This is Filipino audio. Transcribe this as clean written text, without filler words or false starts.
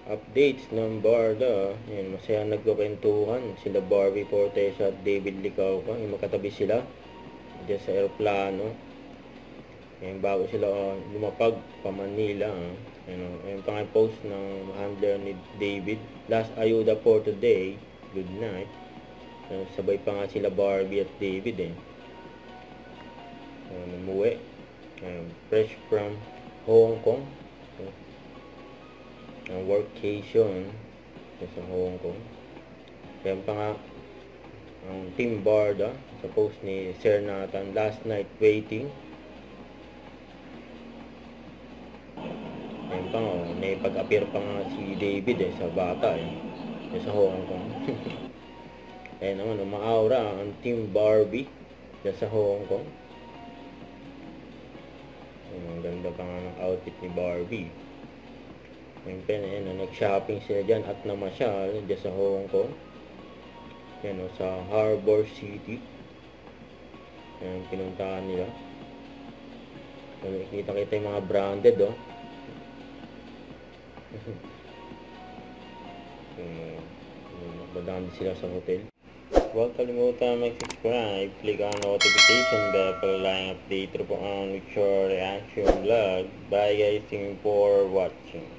updates ng Barda. Yan, masaya nagkukwentuhan sila Barbie Fortesa at David Licauca. Yung magkatabi sila dyan sa aeroplano. Yan, bago sila lumapag pa Manila. Yung post ng handler ni David. Last ayuda for today. Good night. Sabay pa nga sila Barbie at David umuwi. Fresh from Hong Kong. Ang workation sa Hong Kong. Kaya pa nga ang Team Barda sa post ni Sir Nathan, last night waiting. Kaya pa nga naipag-appear pa nga si David sa bata sa Hong Kong. Kaya naman umaura ang Team Barbie sa Hong Kong. Ang ganda pa nga ng outfit ni Barbie. Nag-shopping sila dyan at namasyal dyan sa Hong Kong. Yan sa Harbor City. Yan, pinuntahan nila. Kita yung mga branded Madami sila sa hotel. Huwag kalimutan mag-subscribe, click on notification bell para lang update po ang Mature Reaction Vlog. Bye guys, thank you for watching.